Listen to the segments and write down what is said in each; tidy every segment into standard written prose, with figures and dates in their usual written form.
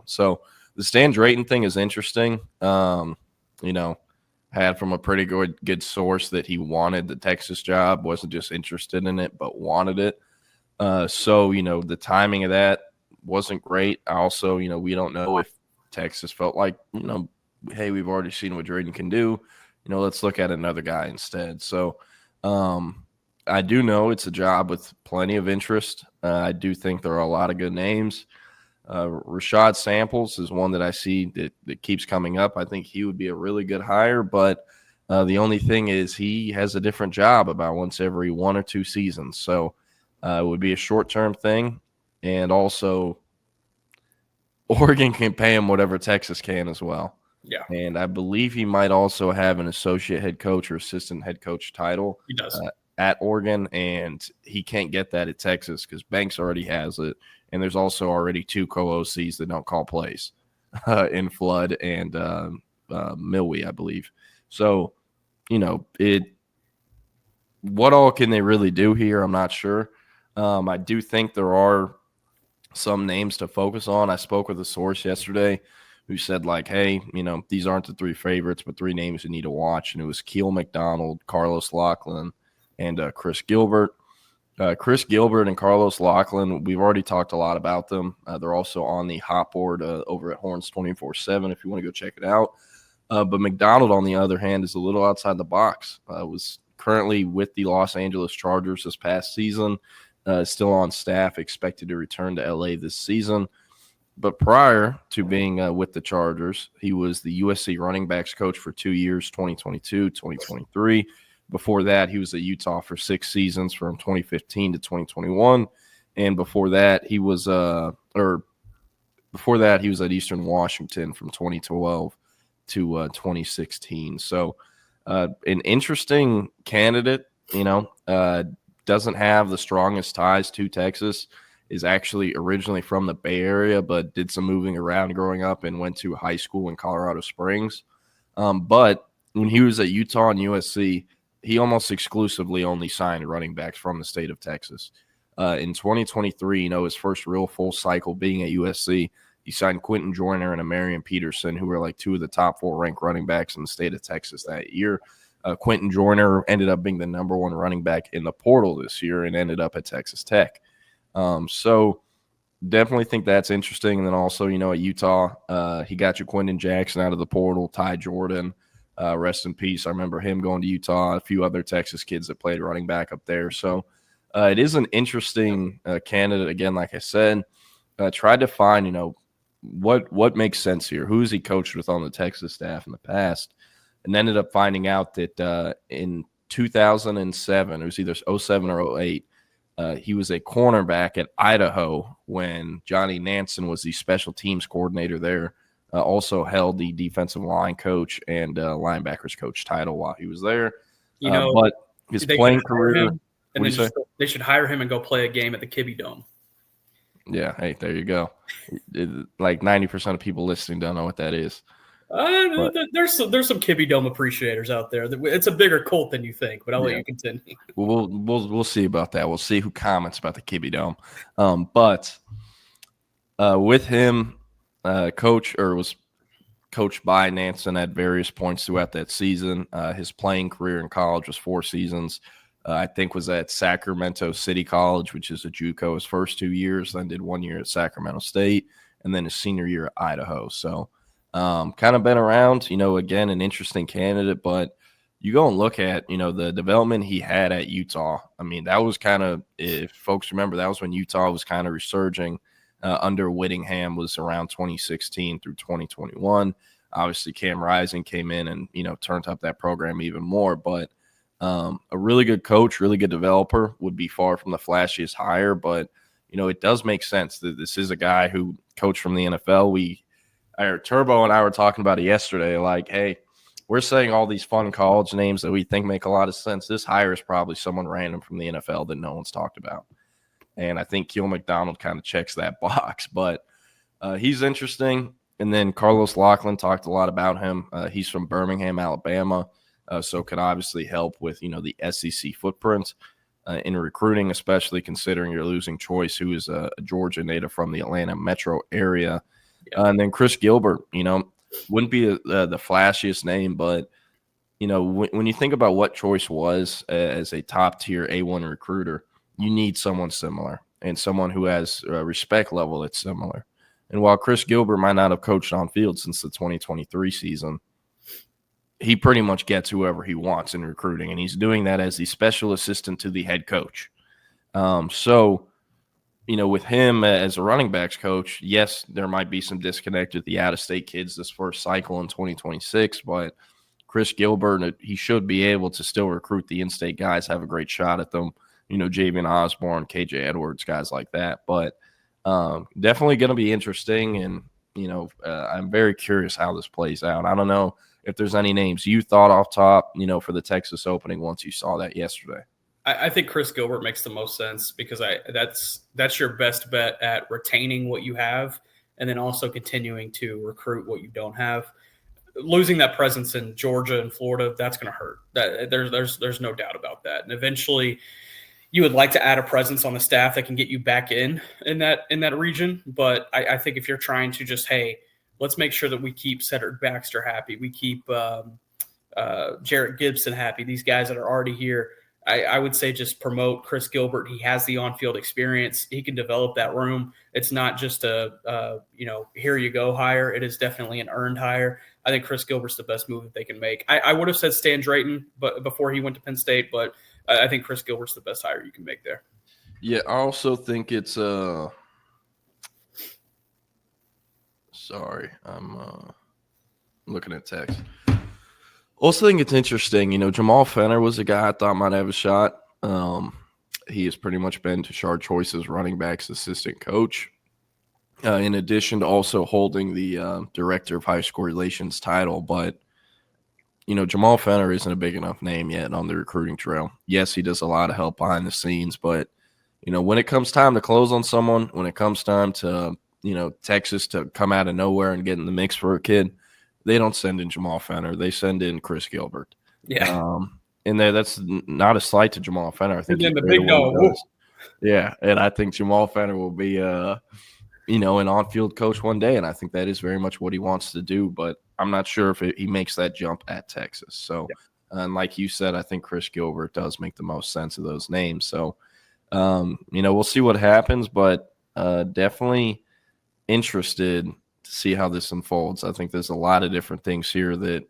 So the Stan Drayton thing is interesting. Had from a pretty good source that he wanted the Texas job, wasn't just interested in it, but wanted it. So the timing of that wasn't great. Also, we don't know if Texas felt like, hey, we've already seen what Drayton can do. Let's look at another guy instead. So I do know it's a job with plenty of interest. I do think there are a lot of good names. Rashad Samples is one that I see that keeps coming up. I think he would be a really good hire, but the only thing is he has a different job about once every 1 or 2 seasons. So it would be a short-term thing, and also Oregon can pay him whatever Texas can as well. Yeah. And I believe he might also have an associate head coach or assistant head coach title. He does. At Oregon, and he can't get that at Texas because Banks already has it. And there's also already 2 co-OCs that don't call plays in Flood and Milwee, I believe. So, what all can they really do here? I'm not sure. I do think there are some names to focus on. I spoke with a source yesterday who said, like, hey, these aren't the 3 favorites, but 3 names you need to watch. And it was Keel McDonald, Carlos Locklin, and Chris Gilbert. Chris Gilbert and Carlos Locklin, we've already talked a lot about them. They're also on the hot board over at Horns 24/7 if you want to go check it out. But McDonald, on the other hand, is a little outside the box. Was currently with the Los Angeles Chargers this past season, still on staff, expected to return to LA this season. But prior to being with the Chargers, he was the USC running backs coach for 2 years, 2022, 2023. Before that, he was at Utah for 6 seasons from 2015 to 2021. And before that, he was at Eastern Washington from 2012 to 2016. So an interesting candidate, doesn't have the strongest ties to Texas, is actually originally from the Bay Area, but did some moving around growing up and went to high school in Colorado Springs. But when he was at Utah and USC, he almost exclusively only signed running backs from the state of Texas. In 2023, his first real full cycle being at USC, he signed Quentin Joyner and Amarian Peterson, who were like 2 of the top 4 ranked running backs in the state of Texas that year. Quentin Joyner ended up being the number 1 running back in the portal this year and ended up at Texas Tech. So definitely think that's interesting. And then also, at Utah, he got you Quentin Jackson out of the portal, Ty Jordan. Rest in peace. I remember him going to Utah, a few other Texas kids that played running back up there. So it is an interesting candidate. Again, like I said, tried to find, what makes sense here. Who has he coached with on the Texas staff in the past? And ended up finding out that in 2007, it was either 07 or 08, he was a cornerback at Idaho when Johnny Nansen was the special teams coordinator there. Also held the defensive line coach and linebackers coach title while he was there. But his playing career, and then they should hire him and go play a game at the Kibby Dome. Yeah, hey, there you go. Like 90% of people listening don't know what that is. There's some Kibby Dome appreciators out there. It's a bigger cult than you think, but I'll let you continue. We'll see about that. We'll see who comments about the Kibby Dome. But with him. Was coached by Nansen at various points throughout that season. His playing career in college was 4 seasons. I think was at Sacramento City College, which is a JUCO, his first 2 years, then did 1 year at Sacramento State, and then his senior year at Idaho. So kind of been around, again, an interesting candidate, but you go and look at, the development he had at Utah. I mean, that was kind of, if folks remember, that was when Utah was kind of resurging. Under Whittingham was around 2016 through 2021. Obviously, Cam Rising came in and, turned up that program even more. But a really good coach, really good developer, would be far from the flashiest hire. But, it does make sense that this is a guy who coached from the NFL. Turbo and I were talking about it yesterday. Like, hey, we're saying all these fun college names that we think make a lot of sense. This hire is probably someone random from the NFL that no one's talked about. And I think Keel McDonald kind of checks that box. But he's interesting. And then Carlos Locklin, talked a lot about him. He's from Birmingham, Alabama, so can obviously help with, the SEC footprint in recruiting, especially considering you're losing Choice, who is a Georgia native from the Atlanta metro area. Yeah. And then Chris Gilbert, wouldn't be the flashiest name, but when you think about what Choice was as a top tier A1 recruiter, you need someone similar and someone who has a respect level that's similar. And while Chris Gilbert might not have coached on field since the 2023 season, he pretty much gets whoever he wants in recruiting, and he's doing that as the special assistant to the head coach. So, with him as a running backs coach, yes, there might be some disconnect with the out-of-state kids this first cycle in 2026, but Chris Gilbert, he should be able to still recruit the in-state guys, have a great shot at them. Javian Osborne, KJ Edwards, guys like that. But definitely going to be interesting, and I'm very curious how this plays out. I don't know if there's any names you thought off top, for the Texas opening once you saw that yesterday. I think Chris Gilbert makes the most sense because that's your best bet at retaining what you have and then also continuing to recruit what you don't have. Losing that presence in Georgia and Florida, that's going to hurt. That there's no doubt about that. And eventually, you would like to add a presence on the staff that can get you back in that region. But I think if you're trying to just, hey, let's make sure that we keep Cedric Baxter happy, we keep Jarrett Gibson happy, these guys that are already here, I would say just promote Chris Gilbert. He has the on-field experience. He can develop that room. It's not just a here you go hire. It is definitely an earned hire. I think Chris Gilbert's the best move that they can make. I would have said Stan Drayton, but before he went to Penn State, but I think Chris Gilbert's the best hire you can make there. Yeah, I also think it's sorry, I'm looking at text. Also think it's interesting, Jamal Fenner was a guy I thought might have a shot. He has pretty much been Tashard Choice's running backs assistant coach, in addition to also holding the director of high school relations title. But, Jamal Fenner isn't a big enough name yet on the recruiting trail. Yes, he does a lot of help behind the scenes, but, when it comes time to close on someone, when it comes time to, Texas to come out of nowhere and get in the mix for a kid, they don't send in Jamal Fenner. They send in Chris Gilbert. Yeah. And that's not a slight to Jamal Fenner. I think the big dog. Yeah, and I think Jamal Fenner will be, an on-field coach one day, and I think that is very much what he wants to do. But I'm not sure if he makes that jump at Texas. So, and like you said, I think Chris Gilbert does make the most sense of those names. So, we'll see what happens, but definitely interested to see how this unfolds. I think there's a lot of different things here that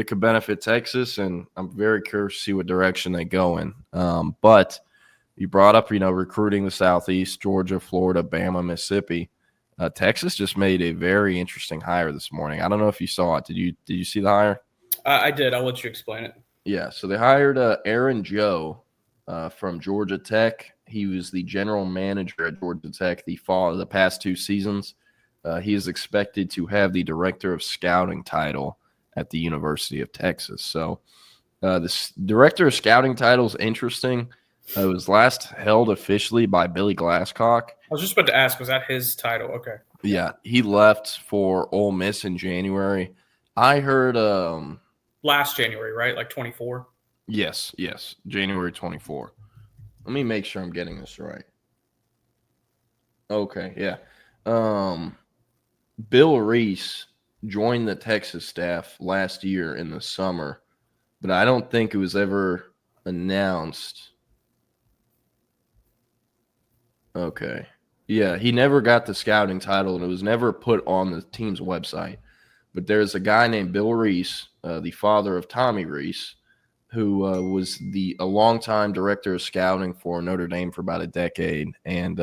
could benefit Texas, and I'm very curious to see what direction they go in. But you brought up, recruiting the Southeast, Georgia, Florida, Bama, Mississippi. Texas just made a very interesting hire this morning. I don't know if you saw it. Did you see the hire? I did. I'll let you explain it. Yeah, so they hired Aaron Joe from Georgia Tech. He was the general manager at Georgia Tech the past 2 seasons. He is expected to have the director of scouting title at the University of Texas. So this director of scouting title is interesting. It was last held officially by Billy Glasscock. I was just about to ask, was that his title? Okay. Yeah, he left for Ole Miss in January. I heard last January, right? Like 24? Yes, January 24. Let me make sure I'm getting this right. Okay, yeah. Bill Reese joined the Texas staff last year in the summer, but I don't think it was ever announced. Okay. Yeah, he never got the scouting title, and it was never put on the team's website. But there's a guy named Bill Reese, the father of Tommy Reese, who was a longtime director of scouting for Notre Dame for about a decade, and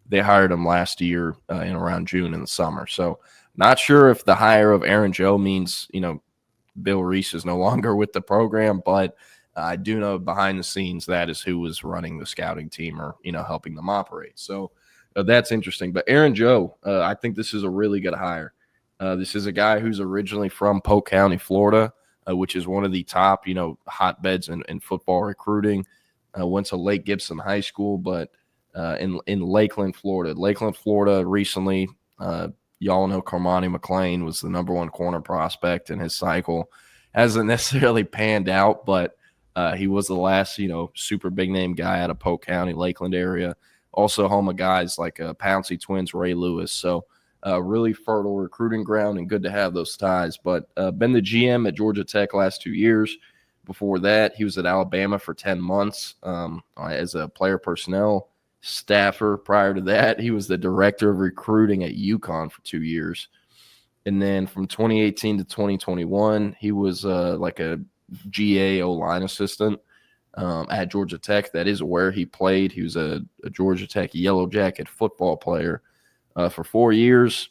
they hired him last year in around June in the summer. So not sure if the hire of Aaron Joe means, Bill Reese is no longer with the program, but I do know behind the scenes that is who was running the scouting team or, helping them operate. So that's interesting. But Aaron Joe, I think this is a really good hire. This is a guy who's originally from Polk County, Florida, which is one of the top, hotbeds in football recruiting. Went to Lake Gibson High School, but in Lakeland, Florida. Lakeland, Florida recently, y'all know Cormani McClain was the number 1 corner prospect in his cycle. Hasn't necessarily panned out, but he was the last, super big name guy out of Polk County, Lakeland area. Also home of guys like Pouncey twins, Ray Lewis. So Really fertile recruiting ground and good to have those ties. But been the GM at Georgia Tech last 2 years. Before that, he was at Alabama for 10 months as a player personnel staffer. Prior to that, he was the director of recruiting at UConn for 2 years. And then from 2018 to 2021, he was like a GA O-line assistant at Georgia Tech. That is where he played. He was a Georgia Tech Yellow Jacket football player for 4 years.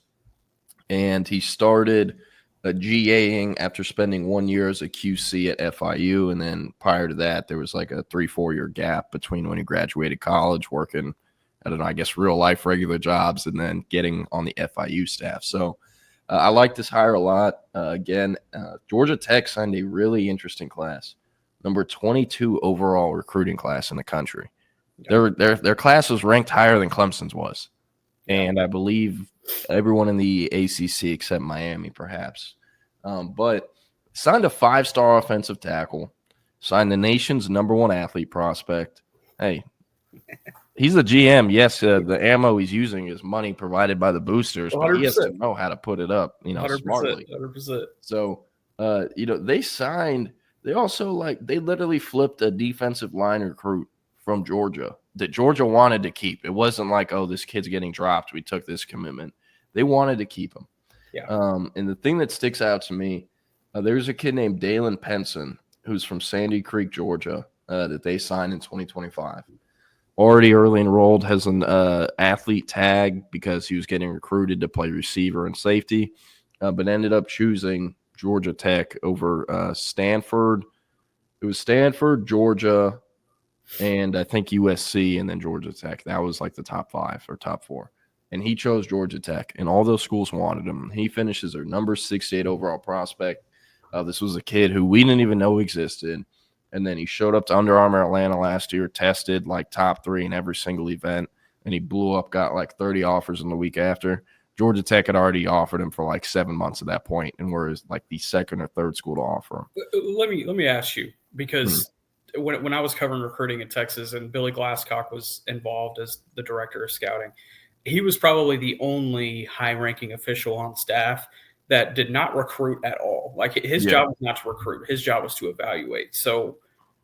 And he started GAing after spending 1 year as a QC at FIU. And then prior to that, there was like a 3-4 year gap between when he graduated college, working, I don't know, I guess real life regular jobs, and then getting on the FIU staff. So I like this hire a lot. Georgia Tech signed a really interesting class, number 22 overall recruiting class in the country. Yeah. Their class was ranked higher than Clemson's was. Yeah. And I believe everyone in the ACC except Miami, perhaps. But signed a 5-star offensive tackle, signed the nation's #1 athlete prospect. Hey, he's the GM. Yes, the ammo he's using is money provided by the boosters, 100%. But he has to know how to put it up, 100%, smartly. 100%. So, they signed. They also they literally flipped a defensive line recruit from Georgia that Georgia wanted to keep. It wasn't like, oh, this kid's getting dropped, we took this commitment. They wanted to keep him. Yeah. And the thing that sticks out to me, there's a kid named Dalen Penson who's from Sandy Creek, Georgia, that they signed in 2025. Already early enrolled, has an athlete tag because he was getting recruited to play receiver and safety, but ended up choosing Georgia Tech over Stanford. It was Stanford, Georgia, and I think USC, and then Georgia Tech. That was like the top 5 or top 4. And he chose Georgia Tech, and all those schools wanted him. He finishes their number 68 overall prospect. This was a kid who we didn't even know existed. And then he showed up to Under Armour Atlanta last year, tested like top 3 in every single event, and he blew up, got like 30 offers in the week after. Georgia Tech had already offered him for like 7 months at that point, and we're like the second or third school to offer him. Let me ask you, because when I was covering recruiting in Texas and Billy Glasscock was involved as the director of scouting, he was probably the only high-ranking official on staff that did not recruit at all. Like his job was not to recruit; his job was to evaluate. So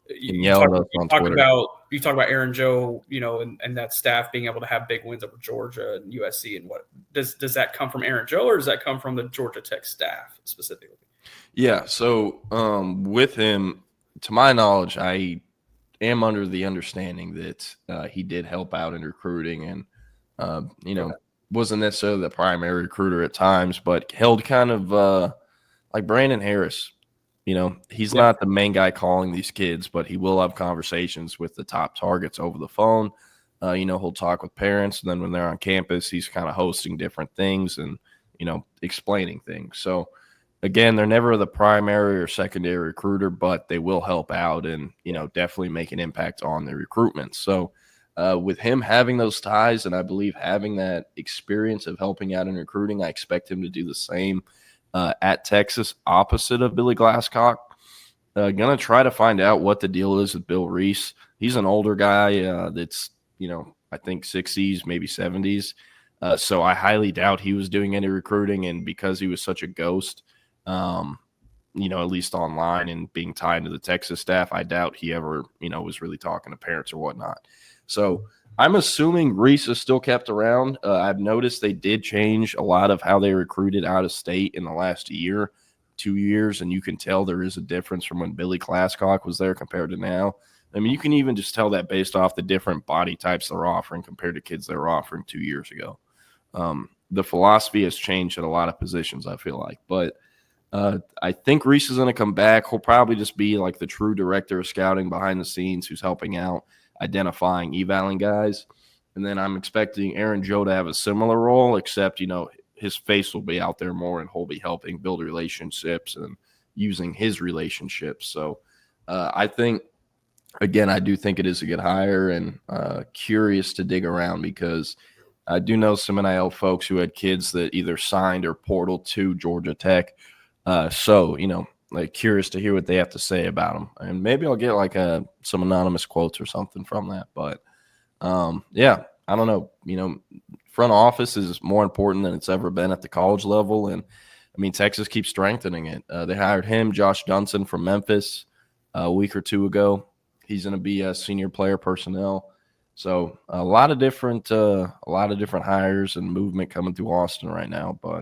you talk about Aaron Joe, and that staff being able to have big wins over Georgia and USC. And what does that come from Aaron Joe, or does that come from the Georgia Tech staff specifically? Yeah. So with him, to my knowledge, I am under the understanding that he did help out in recruiting and, wasn't necessarily the primary recruiter at times, but held kind of like Brandon Harris. He's not the main guy calling these kids, but he will have conversations with the top targets over the phone. He'll talk with parents, and then when they're on campus, he's kind of hosting different things and, explaining things. So, again, they're never the primary or secondary recruiter, but they will help out and, definitely make an impact on their recruitment. So, with him having those ties and I believe having that experience of helping out in recruiting, I expect him to do the same at Texas, opposite of Billy Glasscock. Going to try to find out what the deal is with Bill Reese. He's an older guy that's, I think 60s, maybe 70s. So I highly doubt he was doing any recruiting. And because he was such a ghost, at least online and being tied to the Texas staff, I doubt he ever, was really talking to parents or whatnot. So I'm assuming Reese is still kept around. I've noticed they did change a lot of how they recruited out of state in the last 2 years, and you can tell there is a difference from when Billy Glasscock was there compared to now. I mean, you can even just tell that based off the different body types they're offering compared to kids they were offering 2 years ago. The philosophy has changed at a lot of positions, I feel like. But I think Reese is going to come back. He'll probably just be like the true director of scouting behind the scenes who's helping out, identifying, evaling guys. And then I'm expecting Aaron Joe to have a similar role, except, his face will be out there more and he'll be helping build relationships and using his relationships. So I think, again, I do think it is a good hire and curious to dig around because I do know some NIL folks who had kids that either signed or portaled to Georgia Tech. Curious to hear what they have to say about them. And maybe I'll get some anonymous quotes or something from that. But, I don't know. front office is more important than it's ever been at the college level. And I mean, Texas keeps strengthening it. They hired him, Josh Dunson from Memphis, a week or two ago. He's going to be a senior player personnel. So a lot of different hires and movement coming through Austin right now. But